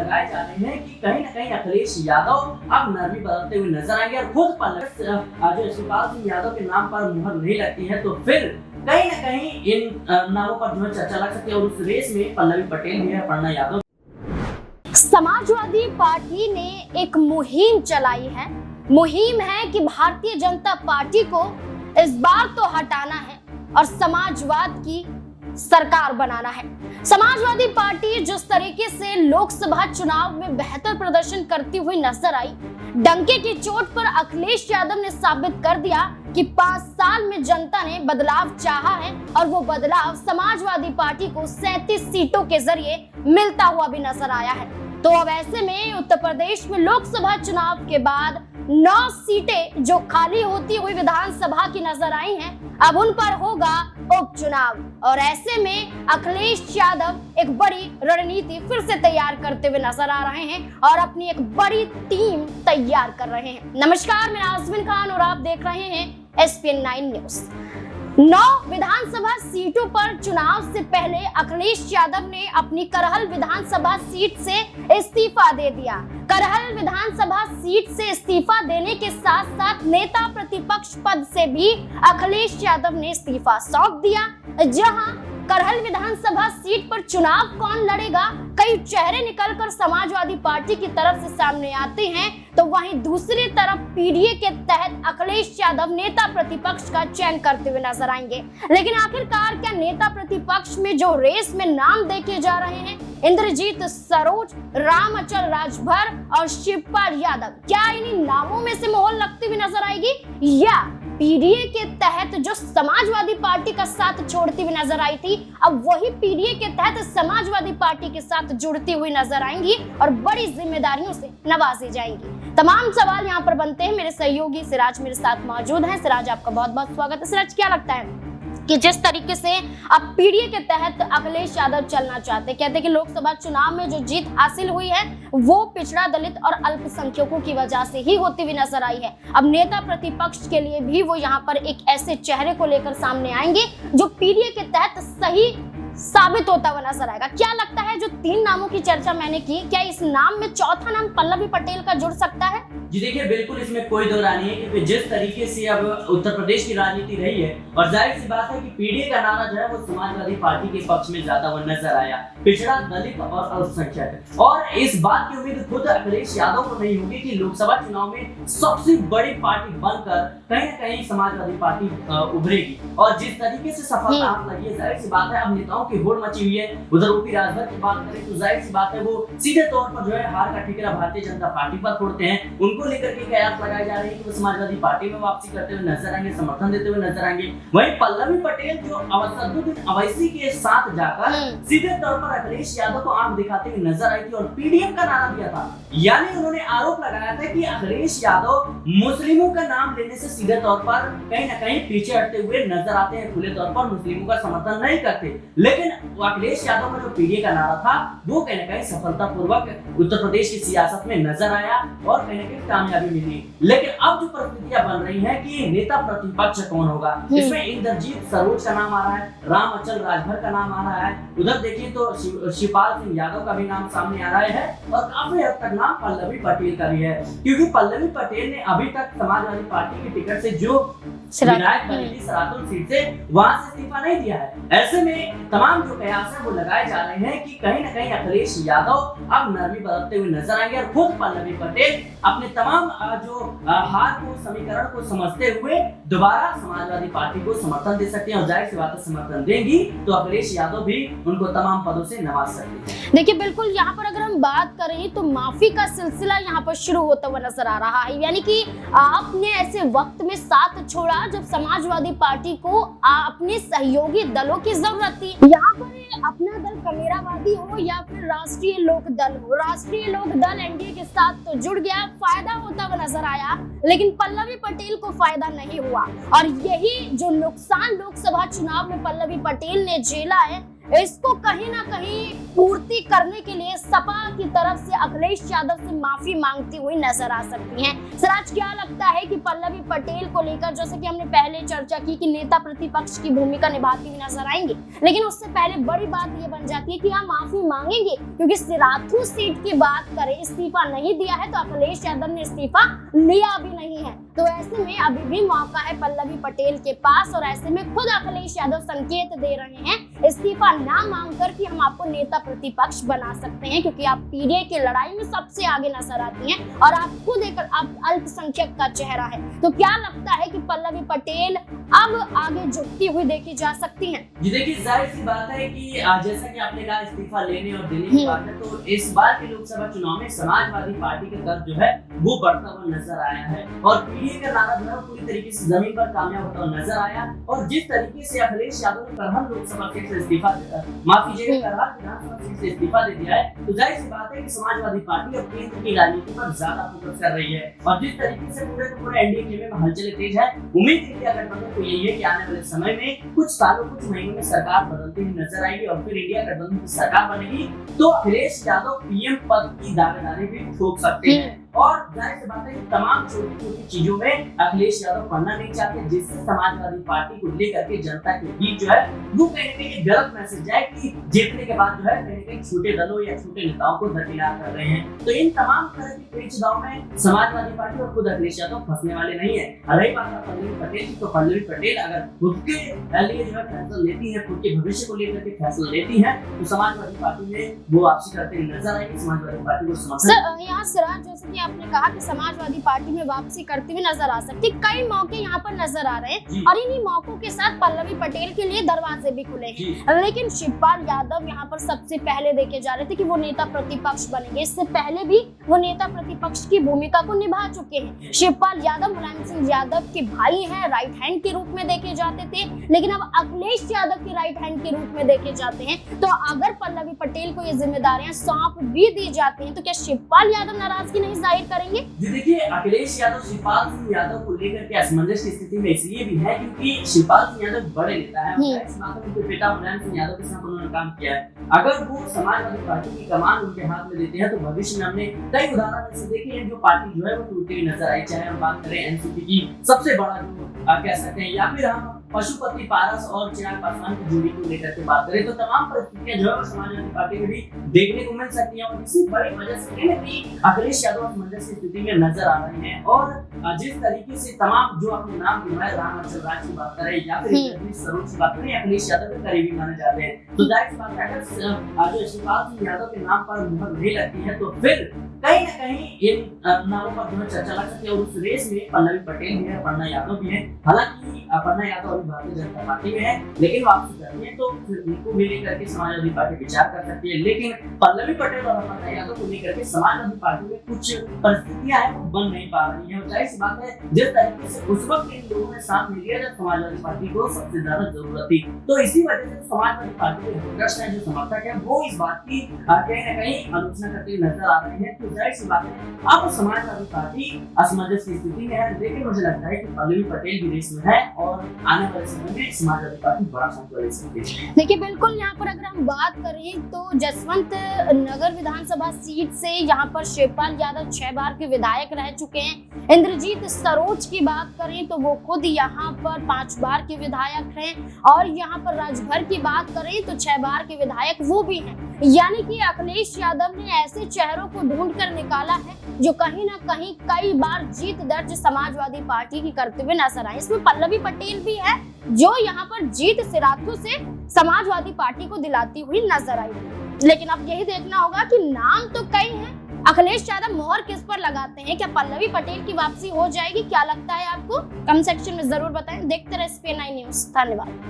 लगाए जा रहे हैं कि कहीं न कहीं अखिलेश यादव अब नरमी बदलते हुए नजर आएंगे और खुद जो शिवपाल सिंह यादव के नाम पर मुहर नहीं लगती है तो फिर कहीं न कहीं इन नामों पर जो है चर्चा लग सकती है। और उस रेस में पल्लवी पटेल भी है, अपर्णा यादव। समाजवादी पार्टी ने एक मुहिम चलाई है। मुहिम है कि भारतीय जनता पार्टी को इस बार तो हटाना है और समाजवाद की सरकार बनाना है। समाजवादी पार्टी जिस तरीके से लोकसभा चुनाव में बेहतर प्रदर्शन करती हुई नजर आई, डंके की चोट पर अखिलेश यादव ने साबित कर दिया कि 5 साल में जनता ने बदलाव चाहा है और वो बदलाव समाजवादी पार्टी को 37 सीटों के जरिए मिलता हुआ भी नजर आया है। तो अब ऐसे में उत्तर प्रदेश में लोकसभा चुनाव के बाद 9 सीटें जो खाली होती हुई विधानसभा की नजर आई हैं, अब उन पर होगा उपचुनाव। और ऐसे में अखिलेश यादव एक बड़ी रणनीति फिर से तैयार करते हुए नजर आ रहे हैं और अपनी एक बड़ी टीम तैयार कर रहे हैं। नमस्कार, मैं आजमीन खान और आप देख रहे हैं SPN 9 न्यूज। 9 विधानसभा सीटों पर चुनाव से पहले अखिलेश यादव ने अपनी करहल विधानसभा सीट से इस्तीफा दे दिया। करहल विधानसभा सीट से इस्तीफा देने के साथ साथ नेता प्रतिपक्ष पद से भी अखिलेश यादव ने इस्तीफा सौंप दिया। जहां करहल विधानसभा सीट पर चुनाव कौन लड़ेगा, कई चेहरे निकलकर समाजवादी पार्टी की तरफ से सामने आते हैं, तो वहीं दूसरी तरफ पीडीए के तहत अखिलेश यादव नेता प्रतिपक्ष का चयन करते हुए नजर आएंगे। लेकिन आखिरकार क्या नेता प्रतिपक्ष में जो रेस में नाम देखे जा रहे हैं, इंद्रजीत सरोज, रामअचल राजभर और शिवपाल यादव, क्या इन्हीं नामों में से मोहर लगती हुई नजर आएगी या पीडीए के तहत जो समाजवादी पार्टी का साथ छोड़ती हुई नजर आई थी, अब वही पीडीए के तहत समाजवादी पार्टी के साथ जुड़ती हुई नजर आएंगी और बड़ी जिम्मेदारियों से नवाजी जाएंगी। तमाम सवाल यहाँ पर बनते हैं। मेरे सहयोगी सिराज मेरे साथ मौजूद हैं। सिराज, आपका बहुत बहुत स्वागत है। सिराज, क्या लगता है कि जिस तरीके से अब पीडीए के तहत अखिलेश यादव चलना चाहते, कहते हैं कि लोकसभा चुनाव में जो जीत हासिल हुई है वो पिछड़ा, दलित और अल्पसंख्यकों की वजह से ही होती हुई नजर आई है। अब नेता प्रतिपक्ष के लिए भी वो यहाँ पर एक ऐसे चेहरे को लेकर सामने आएंगे जो पीडीए के तहत सही साबित होता हुआ नजर आएगा। क्या लगता है, जो 3 नामों की चर्चा मैंने की, क्या इस नाम में चौथा नाम पल्लवी पटेल का जुड़ सकता है? जी देखिए, बिल्कुल इसमें कोई दो राय नहीं है क्योंकि जिस तरीके से अब उत्तर प्रदेश की राजनीति रही है और जाहिर सी बात है कि पीडीए का नारा जो है वो समाजवादी पार्टी के पक्ष में ज्यादा वो नजर आया, पिछड़ा, दलित और अल्पसंख्यक। और इस बात की उम्मीद खुद अखिलेश यादव को नहीं होगी कि लोकसभा चुनाव में सबसे बड़ी पार्टी बनकर कहीं न कहीं समाजवादी पार्टी उभरेगी। और जिस तरीके से सफलता हाथ लगी है, जाहिर सी बात है अब नेताओं की होड़ मची हुई है। उधर ओपी राजभर की बात करें तो जाहिर सी बात है वो सीधे तौर पर जो है हार का ठिकरा भारतीय जनता पार्टी पर फोड़ते हैं। उनको लेकर के कयास लगाए जा रहे हैं कि वो समाजवादी पार्टी में वापसी करते हुए नजर आएंगे, समर्थन देते हुए नजर आएंगे। वहीं पल्लवी पटेल जो असदुद्दीन अवैसी के साथ जाकर सीधे तौर पर अखिलेश यादव को आंख दिखाते हुए नजर आई थी और पीडीएम का नारा दिया था। यानी उन्होंने आरोप लगाया था कि अखिलेश यादव मुस्लिमों का नाम लेने से सीधे तौर पर कहीं न कहीं पीछे हटते हुए नजर आते हैं, खुले तौर पर मुस्लिमों का समर्थन नहीं करते। लेकिन अखिलेश यादव का जो पीडीए का नारा था वो कहीं न कहीं सफलतापूर्वक उत्तर प्रदेश की सियासत में नजर आया और कहीं न कहीं कामयाबी मिली। लेकिन अब जो परिस्थितियां बन रही हैं कि नेता प्रतिपक्ष कौन होगा, इसमें इंद्रजीत सरोज का नाम आ रहा है, रामअचल राजभर का नाम आ रहा है, उधर देखिए तो शिवपाल सिंह यादव का भी नाम सामने आ रहा है और काफी हद तक नाम पल्लवी पटेल का भी है, क्योंकि पल्लवी पटेल ने अभी तक समाजवादी पार्टी की टिकट से जो विधायक बनी थी सरातुल सीट से, वहां से इस्तीफा नहीं दिया है। ऐसे में तमाम जो कयास है वो लगाए जा रहे हैं कि कहीं न कहीं अखिलेश यादव अब नरमी बदलते हुए नजर आएंगे और खुद पल्लवी पटेल अपने तमाम जो हार को, समीकरण को समझते हुए दोबारा समाजवादी पार्टी को समर्थन दे सकते हैं और जाहिर सी बात है समर्थन देंगी तो अखिलेश यादव भी उनको तमाम पदों से नवाज सकते हैं। देखिए, बिल्कुल यहाँ पर अगर हम बात करें तो माफी का सिलसिला यहाँ पर शुरू होता हुआ नजर आ रहा है। यानी कि आपने ऐसे वक्त में साथ छोड़ा जब समाजवादी पार्टी को अपने सहयोगी दलों की जरूरत थी। यहाँ पर अपना दल कमेरावादी हो या फिर राष्ट्रीय लोक दल हो, राष्ट्रीय लोक दल एनडीए के साथ तो जुड़ गया, फायदा होता हुआ नजर आया, लेकिन पल्लवी पटेल को फायदा नहीं हुआ। और यही जो नुकसान लोकसभा चुनाव में पल्लवी पटेल ने झेला है, इसको कहीं ना कहीं पूर्ति करने के लिए सपा की तरफ से अखिलेश यादव से माफी मांगती हुई नजर आ सकती हैं। सर, आज क्या लगता है कि पल्लवी पटेल को लेकर, जैसे कि हमने पहले चर्चा की कि नेता प्रतिपक्ष की भूमिका निभाती हुई नजर आएंगे, लेकिन उससे पहले बड़ी बात ये बन जाती है कि हम माफी मांगेंगे, क्योंकि सिराथू सीट की बात करें, इस्तीफा नहीं दिया है तो अखिलेश यादव ने इस्तीफा लिया भी नहीं है, तो ऐसे में अभी भी मौका है पल्लवी पटेल के पास, और ऐसे में खुद अखिलेश यादव संकेत दे रहे हैं इस्तीफा ना मांगकर कि हम आपको नेता प्रतिपक्ष बना सकते हैं, क्योंकि आप पीडीए की लड़ाई में सबसे आगे नजर आती हैं और आप खुद एक अल्पसंख्यक का चेहरा है। तो क्या लगता है कि पल्लवी पटेल अब आगे झुकती हुई देखी जा सकती हैं? जी देखिए, जाहिर सी बात है कि जैसा कि आपने कहा इस्तीफा लेने और देने की बात है, तो इस बार के लोकसभा चुनाव में समाजवादी पार्टी का कद जो है वो बढ़ता हुआ नजर आया है और पीडीए का नारा जो है पूरी तरीके से जमीन पर कामयाब होता हुआ नजर आया। और जिस तरीके से अखिलेश यादव ने करहल लोकसभा सीट से इस्तीफा करहल विधानसभा सीट से इस्तीफा दे दिया है, तो जाहिर सी बात है कि समाजवादी पार्टी अब केंद्र की राजनीति पर ज्यादा फोकस कर रही है। और जिस तरीके से पूरे एनडीए खेमे में हलचलें तेज है, उम्मीद इंडिया गठबंधन को यही है कि आने वाले समय में कुछ सालों कुछ महीनों में सरकार बदलती हुई नजर आएगी और फिर इंडिया गठबंधन की सरकार बनेगी, तो अखिलेश यादव पीएम पद की दावेदारी भी ठोक सकते हैं। और जाहिर सी बात है कि तमाम छोटी छोटी चीजों में अखिलेश यादव पढ़ना नहीं चाहते, जिससे समाजवादी पार्टी को लेकर के जनता के बीच जो है वो कहीं ना कहीं गलत मैसेज है कि जीतने के बाद जो है कहीं ना कहीं छोटे दलों या छोटे नेताओं को दरकिनार कर रहे हैं। तो इन तमाम तरह की पेचीदाओं में समाजवादी पार्टी और खुद अखिलेश यादव फंसने वाले नहीं है। रही बात पल्लवी पटेल की, तो पल्लवी पटेल अगर खुद के लिए जो है फैसला लेती है, खुद के भविष्य को लेकर के फैसला लेती है, तो समाजवादी पार्टी में वो वापसी करते हुए नजर आएगी। समाजवादी पार्टी को समर्थन यहाँ सिराज, जैसे कि आपने कहा कि समाजवादी पार्टी में वापसी करते हुए नजर आ सकती, कई मौके यहाँ पर नजर आ रहे हैं और इन्हीं मौकों के साथ पल्लवी पटेल के लिए दरवाजे भी खुले हैं। लेकिन शिवपाल यादव यहाँ पर सबसे पहले देखे जा रहे थे कि वो नेता प्रतिपक्ष बनेंगे। इससे पहले भी वो नेता प्रतिपक्ष की भूमिका को निभा चुके हैं। शिवपाल यादव मुलायम सिंह यादव के भाई हैं, राइट हैंड के रूप में देखे जाते थे, लेकिन अब अखिलेश यादव के राइट हैंड के रूप में देखे जाते हैं। तो अगर पल्लवी पटेल को ये जिम्मेदारियां सौंप भी दी जाती हैं, तो क्या शिवपाल यादव नाराजगी नहीं जाहिर करेंगे? जी देखिए, अखिलेश यादव शिवपाल सिंह यादव को लेकर के असमंजस की स्थिति में इसलिए भी है क्योंकि शिवपाल सिंह यादव बड़े नेता है, उनके पिता मुलायम सिंह यादव के साथ उन्होंने काम किया है। अगर वो समाजवादी पार्टी की कमान उनके हाथ में देते हैं, तो भविष्य में हमने कई उदाहरण ऐसे देखे हैं जो पार्टी जो है वो टूटती हुई नजर आई। चाहे हम बात करें एनसीपी की सबसे बड़ा जो कह सकते हैं, या फिर हम पशुपति पारस और चिराग पासवान की जोड़ी को लेकर के बात करें, तो तमाम परिस्थितियां जो है समाजवादी पार्टी में भी देखने को मिल सकती हैं और इसी बड़ी वजह से कहीं ना कहीं अखिलेश यादव असमंजस की स्थिति में नजर आ रहे हैं। और जिस तरीके से तमाम जो अपने नाम गिनवाए, राम अचल राज की बात करें या फिर सरोज की बात करें, अखिलेश यादव के करीबी माने जाते हैं। तो जाहिर सी बात है अगर जो शिवपाल सिंह यादव के नाम पर मुहर नहीं लगती है, तो फिर कहीं ना कहीं इन नामों पर जो चर्चा लग सकती है। और उस रेस में पल्लवी पटेल भी है, अपर्णा यादव भी है। हालांकि अपर्णा यादव अभी भारतीय जनता पार्टी में है, लेकिन वापसी करती है तो फिर उनको भी लेकर के समाजवादी पार्टी विचार कर सकती है। लेकिन पल्लवी पटेल और अपर्णा यादव को लेकर के समाजवादी पार्टी में कुछ परिस्थितियां हैं वो बन नहीं पा रही है। जाहिर सी बात है, जिस तरीके से उस वक्त इन लोगों ने साथ मिल लिया जब समाजवादी पार्टी को सबसे ज्यादा जरूरत थी, तो इसी वजह से समाजवादी पार्टी के वोटर्स हैं, जो समर्थक है, वो इस बात की कहीं ना कहीं आलोचना करते हुए नजर आ रहे हैं। तो जाहिर सी बात है, अब समाजवादी पार्टी असमंजस की स्थिति में है, लेकिन मुझे लगता है कि पल्लवी पटेल भी रेस में है और आने वाले समय में समाजवादी पार्टी बड़ा फैसला ले सकती है। देखिए, बिल्कुल यहाँ पर अगर हम बात करें तो जसवंत नगर विधानसभा सीट से यहाँ पर शिवपाल यादव 6 बार के विधायक रह चुके हैं। इंद्रजीत सरोज की बात करें तो वो खुद यहाँ पर 5 बार के विधायक हैं और यहाँ पर राजभर की बात करें तो 6 बार के विधायक वो भी हैं। यानी कि अखिलेश यादव ने ऐसे चेहरों को ढूंढ कर निकाला है जो कहीं ना कहीं कई बार जीत दर्ज समाजवादी पार्टी की करते हुए नजर आए। इसमें पल्लवी पटेल भी है जो यहाँ पर जीत सिराथू से समाजवादी पार्टी को दिलाती हुई नजर आई। लेकिन अब यही देखना होगा कि नाम तो कई हैं, अखिलेश यादव मोहर किस पर लगाते हैं? क्या पल्लवी पटेल की वापसी हो जाएगी? क्या लगता है आपको? कमेंट सेक्शन में जरूर बताएं। देखते रहे SPN9 न्यूज़। धन्यवाद।